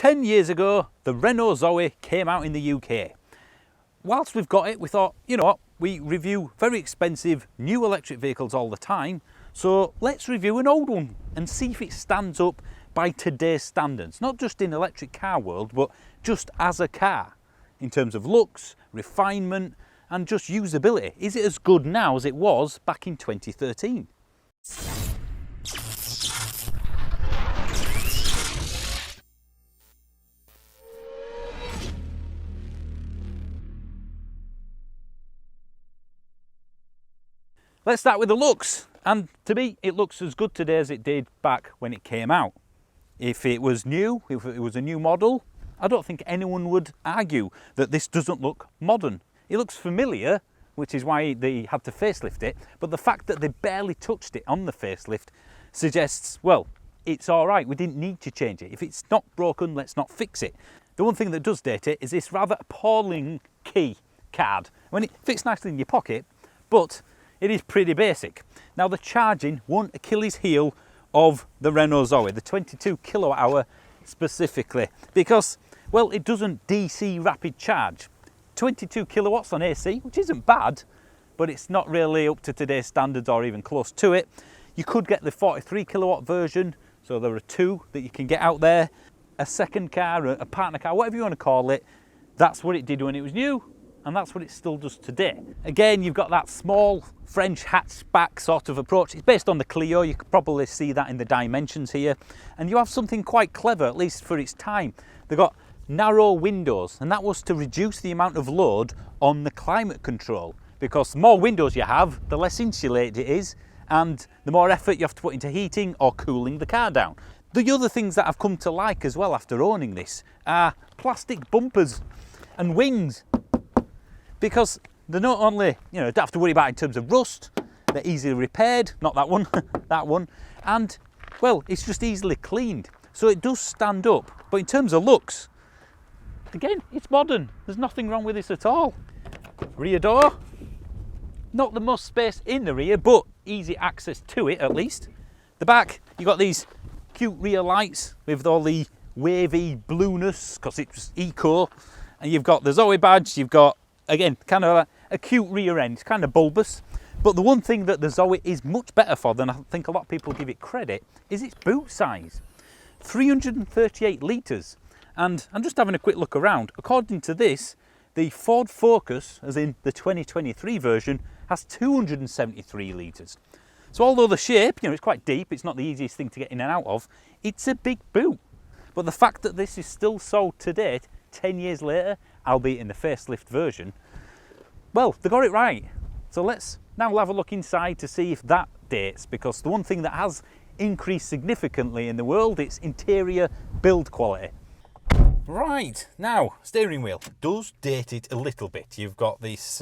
10 years ago, the Renault Zoe came out in the UK. Whilst we've got it, we thought, you know what, we review very expensive new electric vehicles all the time, so let's review an old one and see if it stands up by today's standards. Not just in electric car world, but just as a car, in terms of looks, refinement, and just usability. Is it as good now as it was back in 2013? Let's start with the looks, and to me it looks as good today as it did back when it came out. If it was new, if it was a new model, I don't think anyone would argue that this doesn't look modern. It looks familiar, which is why they had to facelift it, but the fact that they barely touched it on the facelift suggests, well, it's all right, we didn't need to change it. If it's not broken, let's not fix it. The one thing that does date it is this rather appalling key card. I mean, it fits nicely in your pocket, but it is pretty basic. Now, the charging, one Achilles heel of the Renault Zoe, the 22 kilowatt hour specifically, because, well, it doesn't DC rapid charge. 22 kilowatts on AC, which isn't bad, but it's not really up to today's standards or even close to it. You could get the 43 kilowatt version, so there are two that you can get out there. A second car, a partner car, whatever you want to call it, that's what it did when it was new, and that's what it still does today. Again, you've got that small French hatchback sort of approach. It's based on the Clio, you could probably see that in the dimensions here. And you have something quite clever, at least for its time. They've got narrow windows, and that was to reduce the amount of load on the climate control, because the more windows you have, the less insulated it is, and the more effort you have to put into heating or cooling the car down. The other things that I've come to like as well after owning this are plastic bumpers and wings, because they're not only, you know, don't have to worry about it in terms of rust, they're easily repaired, not that one, that one, and, well, it's just easily cleaned. So it does stand up, but in terms of looks, again, it's modern. There's nothing wrong with this at all. Rear door, not the most space in the rear, but easy access to it at least. The back, you've got these cute rear lights with all the wavy blueness, because it's eco, and you've got the Zoe badge, you've got, again, kind of a cute rear end, it's kind of bulbous. But the one thing that the Zoe is much better for than I think a lot of people give it credit is its boot size. 338 litres. And I'm just having a quick look around. According to this, the Ford Focus, as in the 2023 version, has 273 litres. So although the shape, you know, it's quite deep, it's not the easiest thing to get in and out of, it's a big boot. But the fact that this is still sold today, 10 years later, albeit in the facelift version, well, they got it right. So let's now have a look inside to see if that dates, because the one thing that has increased significantly in the world, it's interior build quality. Right, now, steering wheel does date it a little bit. You've got this,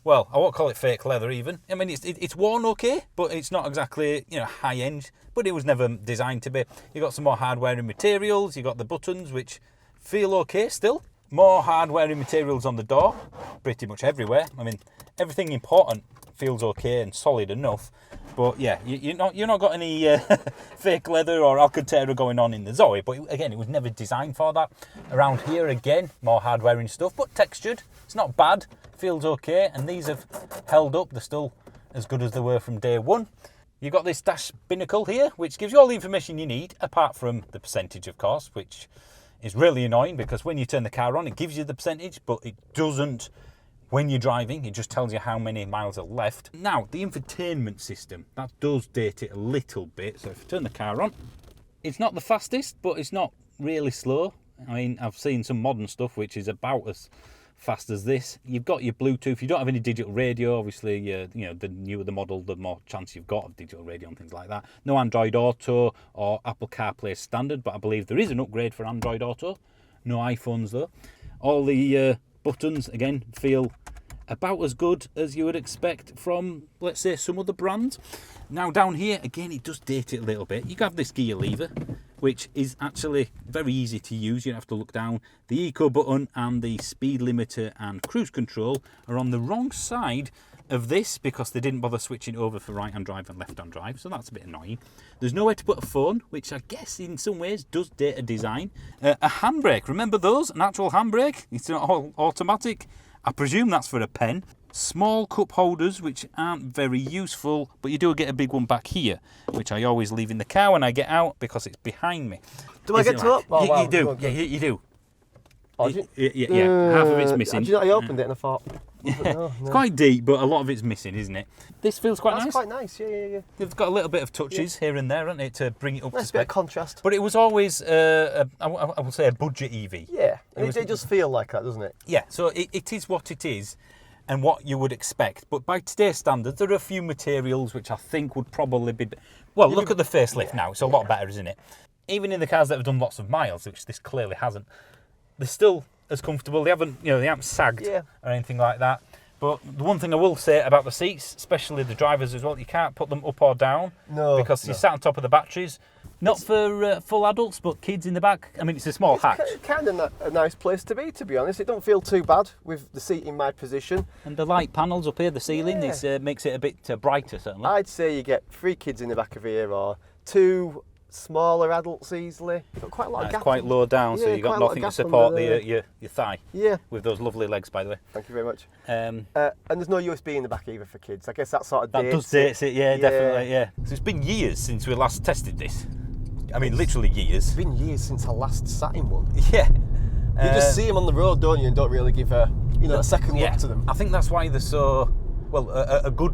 well, I won't call it fake leather even. I mean, it's worn okay, but it's not exactly, you know, high end, but it was never designed to be. You've got some more hardware and materials, you've got the buttons, which feel okay still. More hardware and materials on the door, pretty much everywhere. I mean, everything important feels okay and solid enough. But yeah, you're not got any fake leather or Alcantara going on in the Zoe. But again, it was never designed for that. Around here again, more hardware and stuff, but textured. It's not bad. Feels okay, and these have held up. They're still as good as they were from day one. You've got this dash binnacle here, which gives you all the information you need, apart from the percentage, of course, which is really annoying because when you turn the car on, it gives you the percentage, but it doesn't when you're driving. It just tells you how many miles are left. Now, the infotainment system, that does date it a little bit. So if you turn the car on, it's not the fastest, but it's not really slow. I mean, I've seen some modern stuff which is about as fast as this. You've got your Bluetooth. You don't have any digital radio. Obviously, you know, the newer the model, the more chance you've got of digital radio and things like that. No Android Auto or Apple CarPlay standard, but I believe there is an upgrade for Android Auto. No iPhones though. All the buttons, again, feel about as good as you would expect from, let's say, some other brands. Now down here, again, it does date it a little bit. You have this gear lever, which is actually very easy to use. You don't have to look down. The eco button and the speed limiter and cruise control are on the wrong side of this because they didn't bother switching over for right-hand drive and left-hand drive, so that's a bit annoying. There's nowhere to put a phone, which I guess in some ways does date a design. A handbrake, remember those? An actual handbrake? It's not all automatic. I presume that's for a pen. Small cup holders, which aren't very useful, but you do get a big one back here, which I always leave in the car when I get out because it's behind me. Do I get to up? Oh, wow. You do, yeah, you do. Oh, Yeah, half of it's missing. Do you know, I opened it and I thought... No. It's quite deep, but a lot of it's missing, isn't it? This feels quite nice. That's quite nice, yeah. They've got a little bit of touches here and there, haven't it, to bring it up to Nice spec. bit of contrast. But it was always, I will say, a budget EV. Yeah, and it does feel like that, doesn't it? Yeah, so it is what it is and what you would expect. But by today's standards, there are a few materials which I think would probably be... Well, look at the facelift now. It's a lot better, isn't it? Even in the cars that have done lots of miles, which this clearly hasn't, they're still as comfortable. They haven't sagged or anything like that. But the one thing I will say about the seats, especially the drivers as well, you can't put them up or down because you sat on top of the batteries. Not for full adults, but kids in the back. I mean, it's a small hatch. It's kind of a nice place to be honest. It don't feel too bad with the seat in my position. And the light panels up here, the ceiling, this makes it a bit brighter, certainly. I'd say you get 3 kids in the back of here or 2 smaller adults easily. You've got quite a lot of gap. It's quite low down, so you've got nothing to support your thigh. Yeah. With those lovely legs, by the way. Thank you very much. And there's no USB in the back either for kids. I guess that sort of dates it, definitely, yeah. So it's been years since we last tested this. I mean, literally years. It's been years since I last sat in one. Yeah. You just see them on the road, don't you, and don't really give a second look to them. I think that's why they're so, a good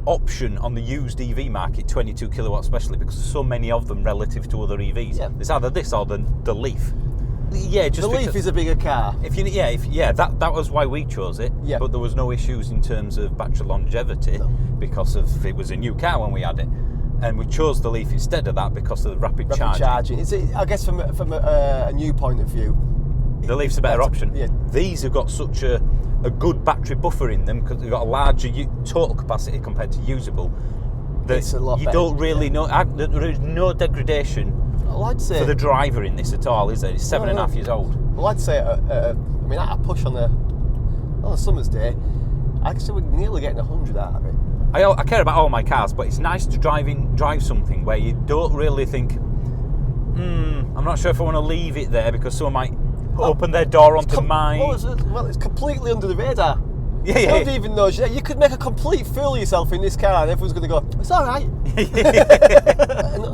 option on the used EV market, 22 kilowatts especially, because there's so many of them relative to other EVs. Yeah. It's either this or the Leaf. Yeah, just the Leaf is a bigger car. That was why we chose it. Yeah. But there was no issues in terms of battery longevity because of it was a new car when we had it, and we chose the Leaf instead of that because of the rapid charging. I guess from a new point of view, the Leaf's a better option. Yeah. These have got such a good battery buffer in them because they've got a larger total capacity compared to usable. It's a lot you better. don't really know. There is no degradation I'd say for the driver in this at all, is there? It's 7.5 years old. Well, I'd say, at a push on a summer's day, I'd say we're nearly getting 100 out of it. I care about all my cars, but it's nice to drive something where you don't really think, I'm not sure if I want to leave it there because someone might open their door onto mine. It's completely under the radar. Yeah. Nobody even knows. You could make a complete fool of yourself in this car and everyone's going to go, it's all right.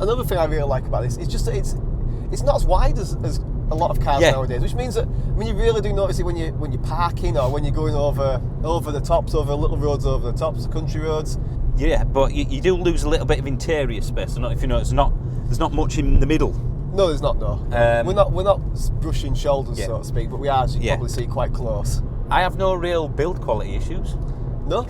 Another thing I really like about this is just that it's not as wide as a lot of cars nowadays, which means that you really do notice it when you're parking or when you're going over the tops, over little roads, over the tops, the country roads. Yeah, but you do lose a little bit of interior space. I don't know if you know, there's not much in the middle. No, there's not. No, we're not brushing shoulders, so to speak, but we are. As you can probably see, quite close. I have no real build quality issues. No.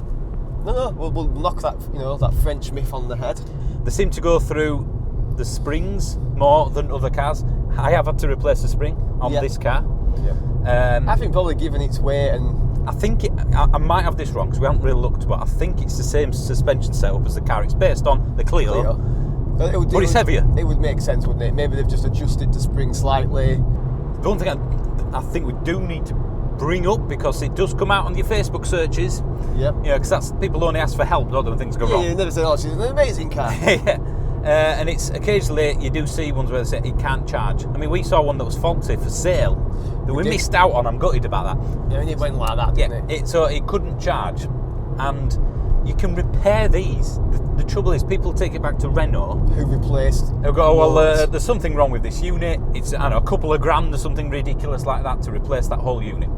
We'll knock that French myth on the head. They seem to go through the springs more than other cars. I have had to replace the spring on this car. Yeah. I think probably given its weight and... I think I might have this wrong because we haven't really looked, but I think it's the same suspension setup as the car. It's based on the Clio. But it's heavier. It would make sense, wouldn't it? Maybe they've just adjusted the spring slightly. The one thing I think we do need to bring up, because it does come out on your Facebook searches. Yep. Because that's people only ask for help, don't they, when things go wrong. Yeah, you never say, oh, she's an amazing car. Yeah. And it's occasionally you do see ones where they say it can't charge. I mean, we saw one that was faulty for sale that we missed out on. I'm gutted about that. Yeah, and it went like that, didn't it? So it couldn't charge, and you can repair these. The trouble is, people take it back to Renault, who replaced. Who go, there's something wrong with this unit. It's a couple of grand or something ridiculous like that to replace that whole unit.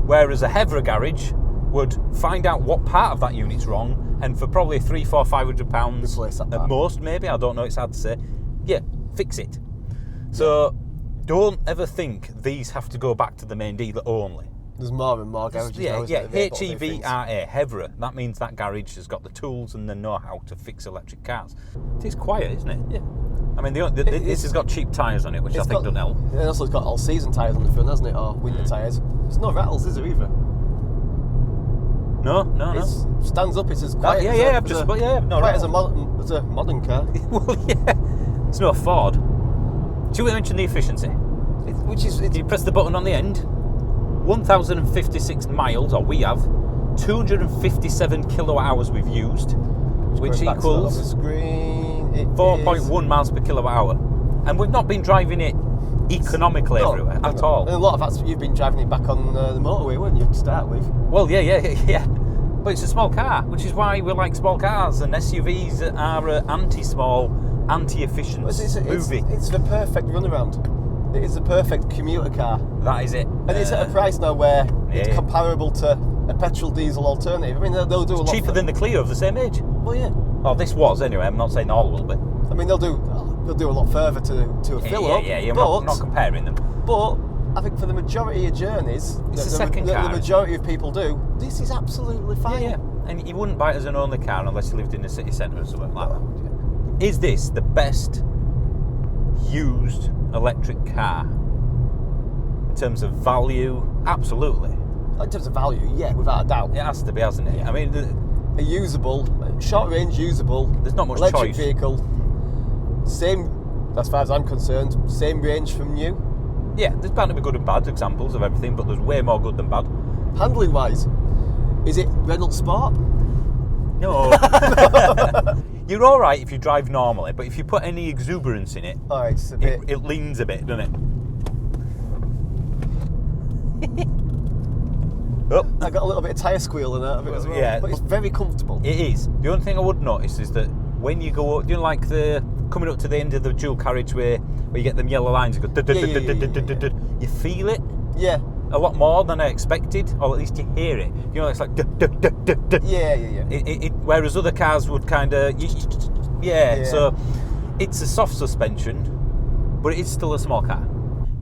Whereas a Hevra garage would find out what part of that unit's wrong, and for probably £300-500 at most, maybe, I don't know, it's hard to say, fix it. So don't ever think these have to go back to the main dealer only. There's more and more garages now, Hevra, Hevra. That means that garage has got the tools and the know-how to fix electric cars. It's quiet, isn't it? Yeah. I mean, this has got cheap tyres on it, which I think doesn't help. And also it's got all-season tyres on the front, hasn't it? Or winter tyres. There's no rattles, is there, either? No. It stands up, it's as quiet as a modern car. Well, yeah. It's no Ford. Should we mention the efficiency? You press the button on the end. 1,056 miles, or we have, 257 kilowatt hours we've used, which equals 4.1 miles per kilowatt hour. And we've not been driving it economically everywhere at all. And a lot of that's you've been driving it back on the motorway, weren't you, to start with? Well, yeah. But it's a small car, which is why we like small cars, and SUVs are anti-small, anti-efficient movie. It's the perfect runaround. It is the perfect commuter car. That is it. And it's at a price now where it's comparable to a petrol diesel alternative. I mean, they'll do a lot cheaper than the Clio of the same age. Well, yeah. Oh, this was anyway. I'm not saying all will be. I mean, they'll do a lot further to a fill up. Yeah. I'm not comparing them. But I think for the majority of journeys, it's a second car. The majority of people do. This is absolutely fine. Yeah. And you wouldn't buy it as an only car unless you lived in the city centre or something like that. Yeah. Is this the best used electric car in terms of value? Absolutely. In terms of value, yeah, without a doubt. It has to be, hasn't it? Yeah. I mean, a usable, short range usable. There's not much electric choice. Vehicle. Same, as far as I'm concerned, same range from new. Yeah, there's bound to be good and bad examples of everything, but there's way more good than bad. Handling wise, is it Renault Sport? No. You're all right if you drive normally, but if you put any exuberance in it, It's a bit. it leans a bit, doesn't it? Oh. I got a little bit of tyre squeal in that of it as well. Yeah, but it's very comfortable. It is. The only thing I would notice is that when you go, like the coming up to the end of the dual carriageway, where you get them yellow lines, you go, you feel it. Yeah. A lot more than I expected, or at least you hear it. You know, it's like Yeah. whereas other cars would kind of, yeah. So it's a soft suspension, but it is still a small car.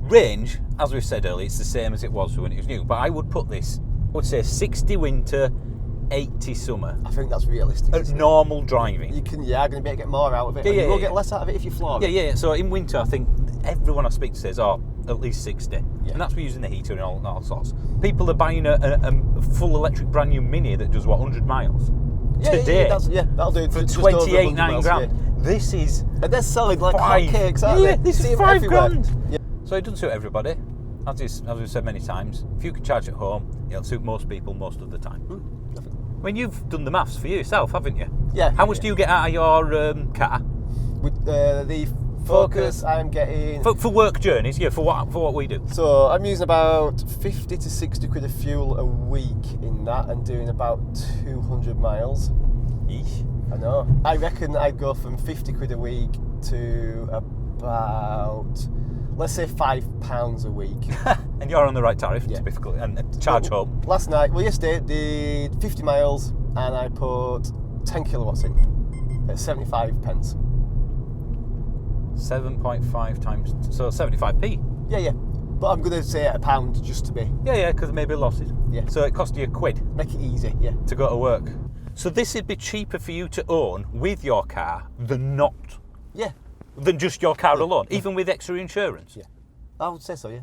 Range, as we've said earlier, it's the same as it was when it was new. But I would put this, I would say 60 winter, 80 summer. I think that's realistic. At normal driving. You're going to be able to get more out of it. Yeah, you will get less out of it if you floor it. Yeah. So in winter, I think everyone I speak to says, at least 60. Yeah. And that's for using the heater and all sorts. People are buying a full electric brand new Mini that does, 100 miles? Today. That'll do. For 28.9 grand. Yeah. This is... And they're selling like hotcakes, aren't they? This is £5 grand. Yeah. So it doesn't suit everybody. As we've said many times, if you can charge at home, it'll suit most people most of the time. I mean, you've done the maths for yourself, haven't you? Yeah. How much do you get out of your car? With the Focus, I'm getting... For work journeys, for what we do. So I'm using about 50 to 60 quid of fuel a week in that and doing about 200 miles. Eesh. I know. I reckon I'd go from 50 quid a week to about, let's say, £5 a week. And you're on the right tariff, typically, and charge home. Yesterday, did 50 miles and I put 10 kilowatts in at 75 pence. 7.5 times, so 75p. Yeah. But I'm going to say at £1 just to be. Yeah, because maybe losses. Yeah. So it cost you £1. Make it easy, yeah. To go to work. So this would be cheaper for you to own with your car than not. Yeah. Than just your car alone, even with extra insurance. Yeah. I would say so, yeah.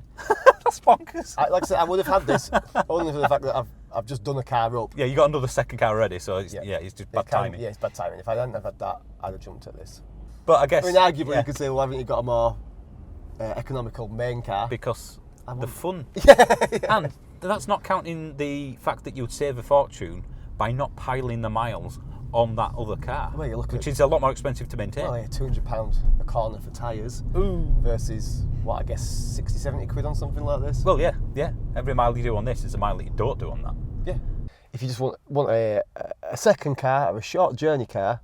That's bonkers. Like I said, I would have had this only for the fact that I've just done a car up. Yeah, you got another second car already, so it's just bad timing. Yeah, it's bad timing. If I hadn't have had that, I'd have jumped at this. But I guess... arguably you could say, well, haven't you got a more economical main car? Because the fun. Yeah. And that's not counting the fact that you'd save a fortune by not piling the miles on that other car, which is a lot more expensive to maintain. Well, yeah, £200 a corner for tyres versus, what, I guess 60, 70 quid on something like this? Well, yeah. Every mile you do on this is a mile that you don't do on that. Yeah. If you just want a second car or a short journey car,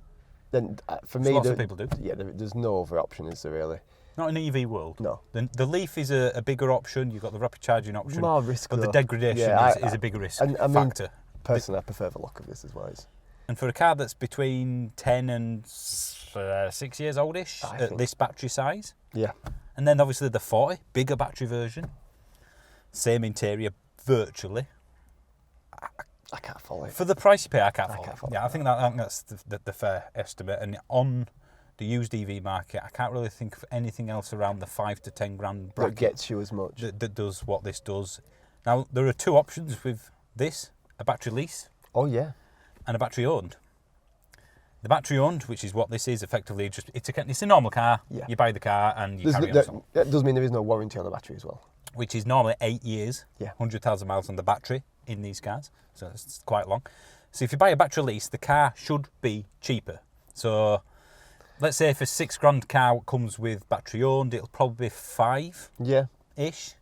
then for me... Lots of people do. Yeah, there's no other option, is there really? Not in the EV world. No. The Leaf is a bigger option. You've got the rapid charging option. More risk, but though. the degradation is a bigger risk factor. Personally, I prefer the look of this as well. And for a car that's between 10 and 6 years oldish at this battery size. Yeah. And then obviously the 40, bigger battery version. Same interior, virtually. I can't follow it. For the price you pay, I can't follow it. follow Yeah, I think that's the fair estimate. And on the used EV market, I can't really think of anything else around the 5 to 10 grand bracket that gets you as much. That does what this does. Now, there are two options with this: a battery lease. Oh, yeah. And a battery owned. The battery owned, which is what this is, effectively it's a normal car. Yeah. You buy the car and you carry on. That does mean there is no warranty on the battery as well. Which is normally 8 years. Yeah. 100,000 miles on the battery. in these cars, so it's quite long. So if you buy a battery lease, the car should be cheaper. So let's say if a £6,000 car comes with battery owned, it'll probably be 5 ish.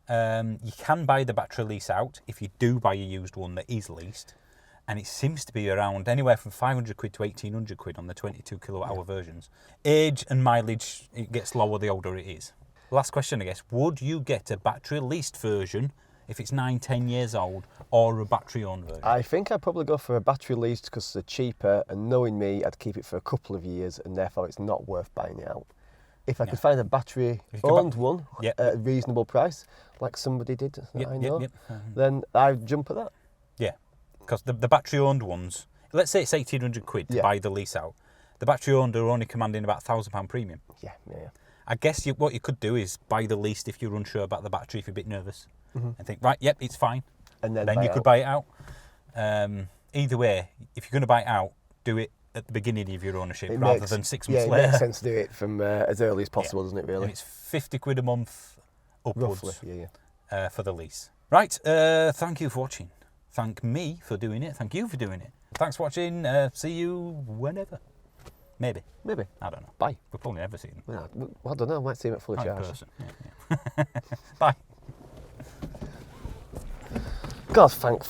You can buy the battery lease out if you do buy a used one that is leased, and it seems to be around anywhere from 500 quid to 1,800 quid on the 22 kilowatt hour versions. Age and mileage, it gets lower the older it is. Last question, I guess. Would you get a battery leased version if it's 9-10 years old, or a battery owned version? I think I'd probably go for a battery leased because they're cheaper, and knowing me, I'd keep it for a couple of years, and therefore it's not worth buying it out. If I could find a battery owned one at a reasonable price, like somebody did that I know, then I'd jump at that. Yeah, because the battery owned ones, let's say it's 1,800 quid to buy the lease out. The battery owned are only commanding about £1,000 premium. Yeah. I guess what you could do is buy the leased if you're unsure about the battery, if you're a bit nervous, and think, right, yep, it's fine. And then you could buy it out. Either way, if you're going to buy it out, do it at the beginning of your ownership rather than 6 months later. It makes sense to do it from as early as possible, doesn't it, really? And it's 50 quid a month upwards. Roughly, for the lease. Right, thank you for watching. Thank me for doing it. Thank you for doing it. Thanks for watching. See you whenever. Maybe. I don't know. Bye. We'll probably never see them. Well, I don't know. I might see him at full charge. Person. Yeah. Bye. God, thank